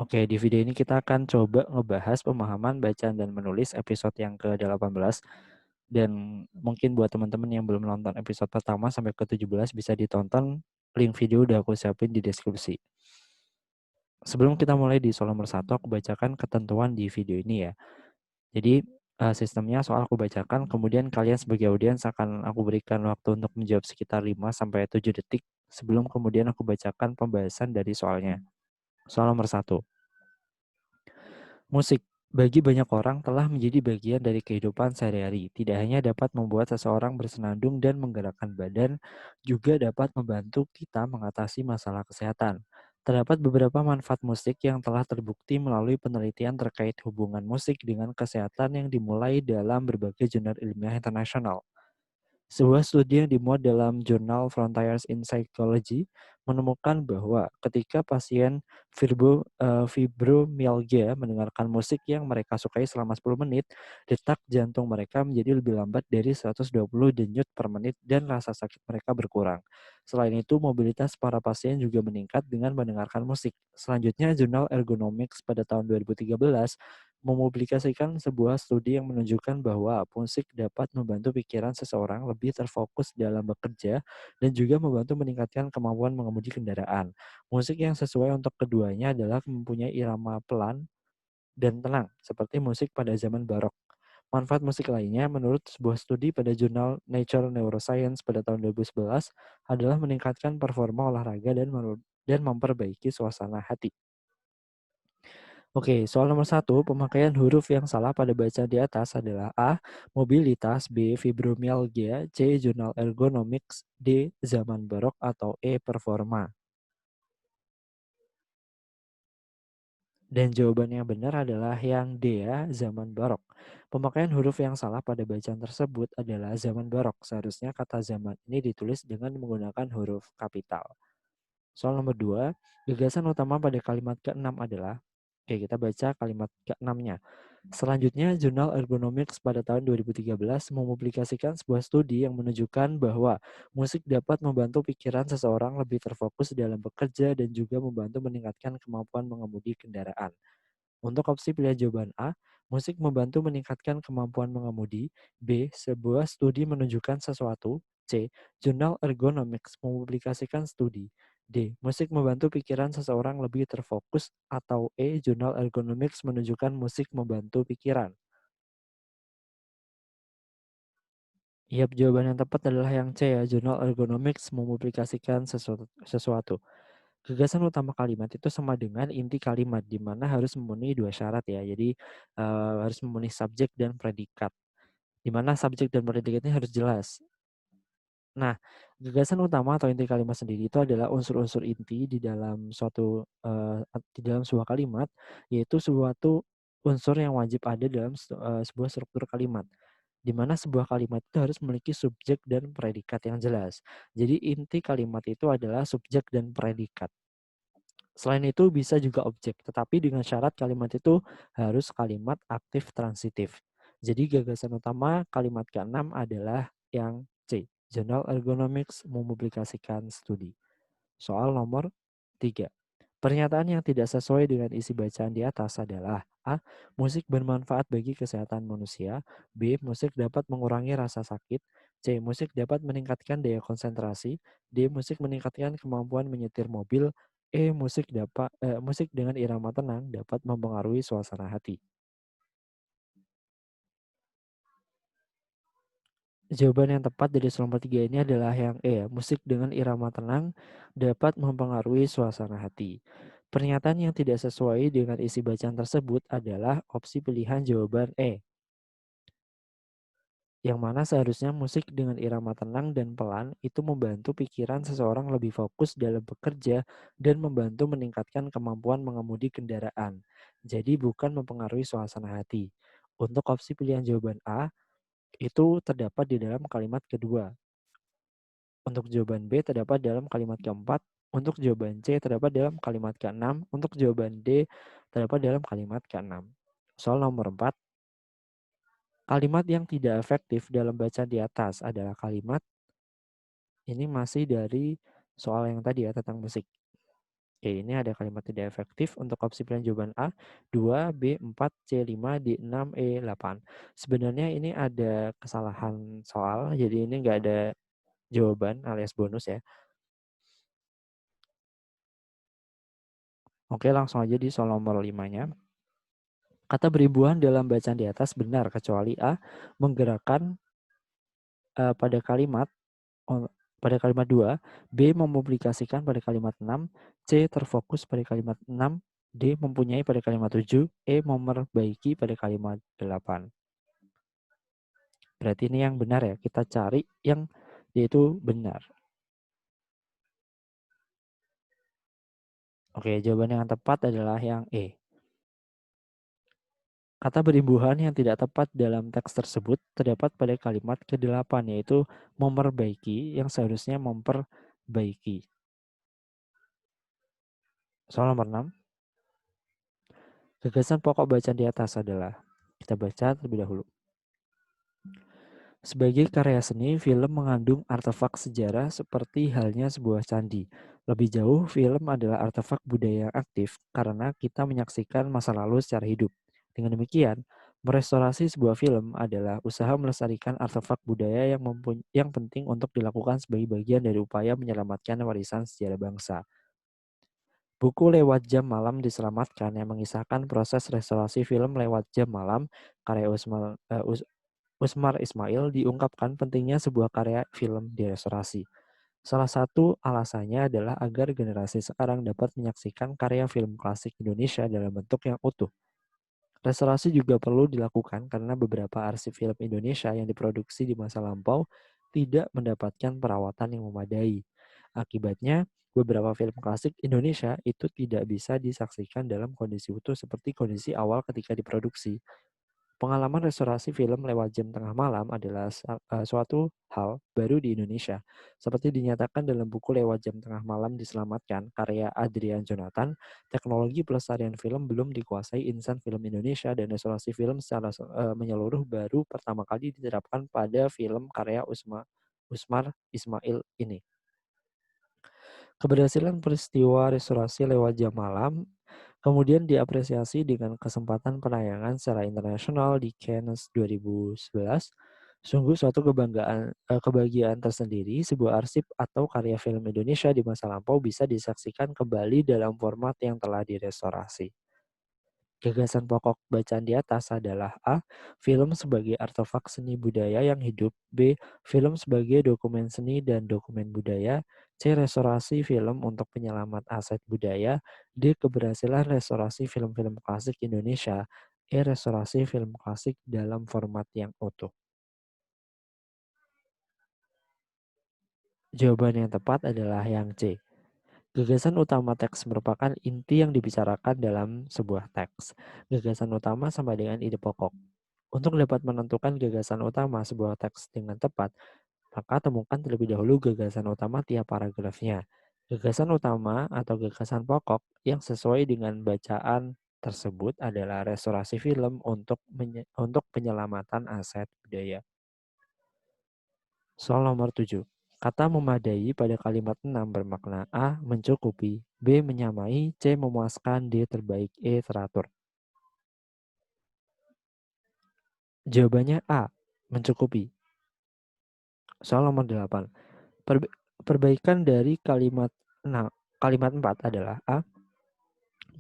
Oke, di video ini kita akan coba ngebahas pemahaman bacaan dan menulis episode yang ke-18. Dan mungkin buat teman-teman yang belum nonton episode pertama sampai ke-17 bisa ditonton, link video udah aku siapin di deskripsi. Sebelum kita mulai di soal nomor 1, aku bacakan ketentuan di video ini ya. Jadi sistemnya soal aku bacakan, kemudian kalian sebagai audiens akan aku berikan waktu untuk menjawab sekitar 5-7 detik sebelum kemudian aku bacakan pembahasan dari soalnya. Soal nomor 1. Musik, bagi banyak orang telah menjadi bagian dari kehidupan sehari-hari. Tidak hanya dapat membuat seseorang bersenandung dan menggerakkan badan, juga dapat membantu kita mengatasi masalah kesehatan. Terdapat beberapa manfaat musik yang telah terbukti melalui penelitian terkait hubungan musik dengan kesehatan yang dimulai dalam berbagai jurnal ilmiah internasional. Sebuah studi yang dimuat dalam jurnal Frontiers in Psychology menemukan bahwa ketika pasien fibromyalgia mendengarkan musik yang mereka sukai selama 10 menit, detak jantung mereka menjadi lebih lambat dari 120 denyut per menit dan rasa sakit mereka berkurang. Selain itu, mobilitas para pasien juga meningkat dengan mendengarkan musik. Selanjutnya, jurnal Ergonomics pada tahun 2013 mempublikasikan sebuah studi yang menunjukkan bahwa musik dapat membantu pikiran seseorang lebih terfokus dalam bekerja dan juga membantu meningkatkan kemampuan mengemudi kendaraan. Musik yang sesuai untuk keduanya adalah mempunyai irama pelan dan tenang, seperti musik pada zaman barok. Manfaat musik lainnya, menurut sebuah studi pada jurnal Nature Neuroscience pada tahun 2011, adalah meningkatkan performa olahraga dan memperbaiki suasana hati. Oke, soal nomor 1, pemakaian huruf yang salah pada bacaan di atas adalah A. Mobilitas, B. Fibromyalgia, C. Jurnal Ergonomics, D. Zaman barok, atau E. Performa. Dan jawaban yang benar adalah yang D ya, zaman barok. Pemakaian huruf yang salah pada bacaan tersebut adalah zaman barok. Seharusnya kata zaman ini ditulis dengan menggunakan huruf kapital. Soal nomor 2, gagasan utama pada kalimat ke-6 adalah, oke kita baca kalimat ke-6-nya. Selanjutnya, Jurnal Ergonomics pada tahun 2013 mempublikasikan sebuah studi yang menunjukkan bahwa musik dapat membantu pikiran seseorang lebih terfokus dalam bekerja dan juga membantu meningkatkan kemampuan mengemudi kendaraan. Untuk opsi pilihan jawaban A, musik membantu meningkatkan kemampuan mengemudi. B, sebuah studi menunjukkan sesuatu. C, jurnal Ergonomics mempublikasikan studi. D, musik membantu pikiran seseorang lebih terfokus. Atau E, jurnal Ergonomics menunjukkan musik membantu pikiran. Yap, jawaban yang tepat adalah yang C ya, jurnal Ergonomics mempublikasikan sesuatu. Gagasan utama kalimat itu sama dengan inti kalimat, di mana harus memenuhi dua syarat ya. Jadi harus memenuhi subjek dan predikat, di mana subjek dan predikatnya harus jelas. Nah, gagasan utama atau inti kalimat sendiri itu adalah unsur-unsur inti di dalam di dalam sebuah kalimat, yaitu suatu unsur yang wajib ada dalam sebuah struktur kalimat. Di mana sebuah kalimat itu harus memiliki subjek dan predikat yang jelas. Jadi inti kalimat itu adalah subjek dan predikat. Selain itu bisa juga objek, tetapi dengan syarat kalimat itu harus kalimat aktif transitif. Jadi gagasan utama kalimat ke-6 adalah yang C. Journal Ergonomics mempublikasikan studi. Soal nomor 3. Pernyataan yang tidak sesuai dengan isi bacaan di atas adalah A. Musik bermanfaat bagi kesehatan manusia. B. Musik dapat mengurangi rasa sakit. C. Musik dapat meningkatkan daya konsentrasi. D. Musik meningkatkan kemampuan menyetir mobil. E. Musik dengan irama tenang dapat mempengaruhi suasana hati. Jawaban yang tepat dari soal nomor 3 ini adalah yang E ya, musik dengan irama tenang dapat mempengaruhi suasana hati. Pernyataan yang tidak sesuai dengan isi bacaan tersebut adalah opsi pilihan jawaban E, yang mana seharusnya musik dengan irama tenang dan pelan itu membantu pikiran seseorang lebih fokus dalam bekerja dan membantu meningkatkan kemampuan mengemudi kendaraan. Jadi bukan mempengaruhi suasana hati. Untuk opsi pilihan jawaban A, itu terdapat di dalam kalimat kedua. Untuk jawaban B terdapat dalam kalimat keempat. Untuk jawaban C terdapat dalam kalimat keenam. Untuk jawaban D terdapat dalam kalimat keenam. Soal nomor 4. Kalimat yang tidak efektif dalam bacaan di atas adalah kalimat, ini masih dari soal yang tadi ya tentang musik. Oke, ini ada kalimat tidak efektif untuk opsi pilihan jawaban A, 2, B, 4, C, 5, D, 6, E, 8. Sebenarnya ini ada kesalahan soal, jadi ini nggak ada jawaban alias bonus ya. Oke, langsung aja di soal nomor 5-nya. Kata beribuan dalam bacaan di atas benar kecuali A, menggerakkan pada kalimat pada kalimat 2, B mempublikasikan pada kalimat 6, C terfokus pada kalimat 6, D mempunyai pada kalimat 7, E memperbaiki pada kalimat 8. Berarti ini yang benar ya, kita cari yang yaitu benar. Oke, jawaban yang tepat adalah yang E. Kata berimbuhan yang tidak tepat dalam teks tersebut terdapat pada kalimat ke-8, yaitu memperbaiki yang seharusnya memperbaiki. Soal nomor 6. Gagasan pokok bacaan di atas adalah, kita baca terlebih dahulu. Sebagai karya seni, film mengandung artefak sejarah seperti halnya sebuah candi. Lebih jauh, film adalah artefak budaya yang aktif karena kita menyaksikan masa lalu secara hidup. Dengan demikian, merestorasi sebuah film adalah usaha melestarikan artefak budaya yang penting untuk dilakukan sebagai bagian dari upaya menyelamatkan warisan sejarah bangsa. Buku Lewat Jam Malam Diselamatkan yang mengisahkan proses restorasi film lewat jam malam karya Usmar Ismail diungkapkan pentingnya sebuah karya film direstorasi. Salah satu alasannya adalah agar generasi sekarang dapat menyaksikan karya film klasik Indonesia dalam bentuk yang utuh. Restorasi juga perlu dilakukan karena beberapa arsip film Indonesia yang diproduksi di masa lampau tidak mendapatkan perawatan yang memadai. Akibatnya, beberapa film klasik Indonesia itu tidak bisa disaksikan dalam kondisi utuh seperti kondisi awal ketika diproduksi. Pengalaman restorasi film lewat jam tengah malam adalah suatu hal baru di Indonesia. Seperti dinyatakan dalam buku Lewat Jam Tengah Malam Diselamatkan, karya Adrian Jonathan, teknologi pelestarian film belum dikuasai insan film Indonesia dan restorasi film secara menyeluruh baru pertama kali diterapkan pada film karya Usmar Ismail ini. Keberhasilan peristiwa restorasi lewat jam malam kemudian diapresiasi dengan kesempatan penayangan secara internasional di Cannes 2011. Sungguh suatu kebahagiaan tersendiri, sebuah arsip atau karya film Indonesia di masa lampau bisa disaksikan kembali dalam format yang telah direstorasi. Gagasan pokok bacaan di atas adalah A. Film sebagai artefak seni budaya yang hidup. B. Film sebagai dokumen seni dan dokumen budaya. C. Restorasi film untuk penyelamat aset budaya. D. Keberhasilan restorasi film-film klasik Indonesia. E. Restorasi film klasik dalam format yang utuh. Jawaban yang tepat adalah yang C. Gagasan utama teks merupakan inti yang dibicarakan dalam sebuah teks. Gagasan utama sama dengan ide pokok. Untuk dapat menentukan gagasan utama sebuah teks dengan tepat, maka temukan terlebih dahulu gagasan utama tiap paragrafnya. Gagasan utama atau gagasan pokok yang sesuai dengan bacaan tersebut adalah restorasi film untuk penyelamatan aset budaya. Soal nomor 7. Kata memadai pada kalimat 6 bermakna A. Mencukupi, B. Menyamai, C. Memuaskan, D. Terbaik, E. Teratur. Jawabannya A. Mencukupi. Soal nomor 8. Perbaikan dari kalimat 4 adalah A.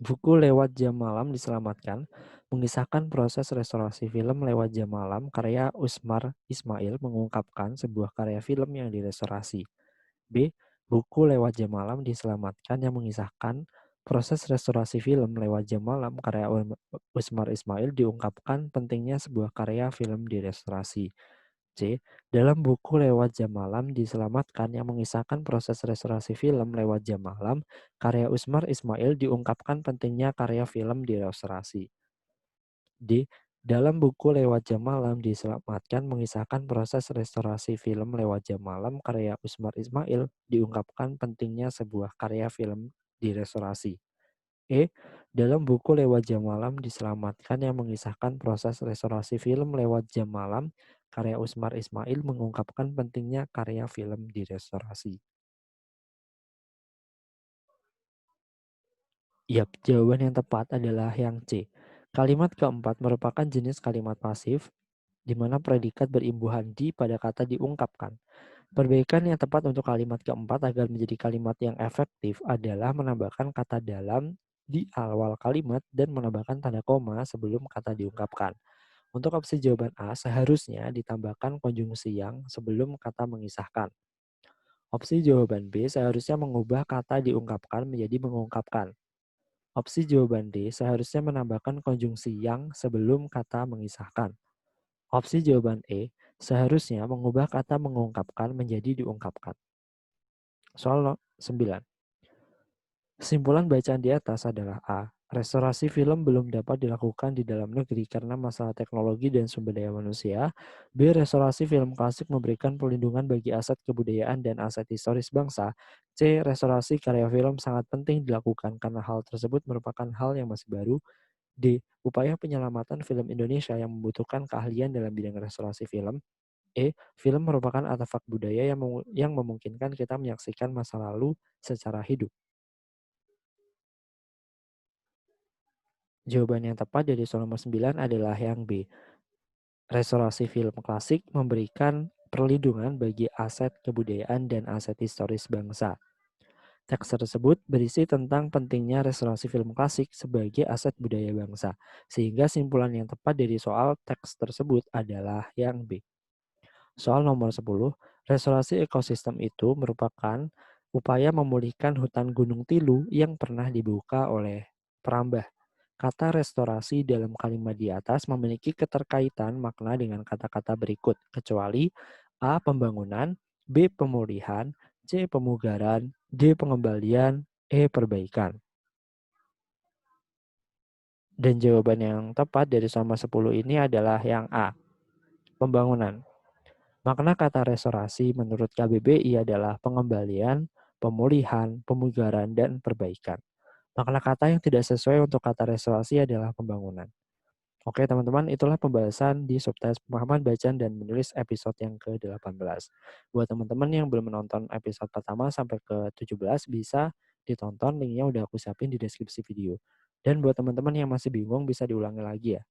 Buku Lewat Jam Malam Diselamatkan mengisahkan proses restorasi film lewat jam malam karya Usmar Ismail mengungkapkan sebuah karya film yang direstorasi. B. Buku Lewat Jam Malam Diselamatkan yang mengisahkan proses restorasi film lewat jam malam karya Usmar Ismail diungkapkan pentingnya sebuah karya film direstorasi. C. Dalam buku Lewat Jam Malam Diselamatkan yang mengisahkan proses restorasi film lewat jam malam, karya Usmar Ismail diungkapkan pentingnya karya film direstorasi. D. Dalam buku Lewat Jam Malam Diselamatkan mengisahkan proses restorasi film lewat jam malam, karya Usmar Ismail diungkapkan pentingnya sebuah karya film direstorasi. E. Dalam buku Lewat Jam Malam Diselamatkan yang mengisahkan proses restorasi film lewat jam malam, karya Usmar Ismail mengungkapkan pentingnya karya film direstorasi. Yap, jawaban yang tepat adalah yang C. Kalimat keempat merupakan jenis kalimat pasif, di mana predikat berimbuhan di pada kata diungkapkan. Perbaikan yang tepat untuk kalimat keempat agar menjadi kalimat yang efektif adalah menambahkan kata dalam di awal kalimat dan menambahkan tanda koma sebelum kata diungkapkan. Untuk opsi jawaban A, seharusnya ditambahkan konjungsi yang sebelum kata mengisahkan. Opsi jawaban B, seharusnya mengubah kata diungkapkan menjadi mengungkapkan. Opsi jawaban D, seharusnya menambahkan konjungsi yang sebelum kata mengisahkan. Opsi jawaban E, seharusnya mengubah kata mengungkapkan menjadi diungkapkan. Soal 9. Kesimpulan bacaan di atas adalah A. Restorasi film belum dapat dilakukan di dalam negeri karena masalah teknologi dan sumber daya manusia. B. Restorasi film klasik memberikan perlindungan bagi aset kebudayaan dan aset historis bangsa. C. Restorasi karya film sangat penting dilakukan karena hal tersebut merupakan hal yang masih baru. D. Upaya penyelamatan film Indonesia yang membutuhkan keahlian dalam bidang restorasi film. E. Film merupakan artefak budaya yang memungkinkan kita menyaksikan masa lalu secara hidup. Jawaban yang tepat dari soal nomor 9 adalah yang B. Restorasi film klasik memberikan perlindungan bagi aset kebudayaan dan aset historis bangsa. Teks tersebut berisi tentang pentingnya restorasi film klasik sebagai aset budaya bangsa, sehingga simpulan yang tepat dari soal teks tersebut adalah yang B. Soal nomor 10, restorasi ekosistem itu merupakan upaya memulihkan hutan Gunung Tilu yang pernah dibuka oleh perambah. Kata restorasi dalam kalimat di atas memiliki keterkaitan makna dengan kata-kata berikut, kecuali A. Pembangunan, B. Pemulihan, C. Pemugaran, D. Pengembalian, E. Perbaikan. Dan jawaban yang tepat dari sama 10 ini adalah yang A. Pembangunan. Makna kata restorasi menurut KBBI adalah pengembalian, pemulihan, pemugaran, dan perbaikan. Makna kata yang tidak sesuai untuk kata restorasi adalah pembangunan. Oke teman-teman, itulah pembahasan di subtes pemahaman bacaan dan menulis episode yang ke-18. Buat teman-teman yang belum menonton episode pertama sampai ke-17 bisa ditonton, linknya udah aku siapin di deskripsi video. Dan buat teman-teman yang masih bingung bisa diulangi lagi ya.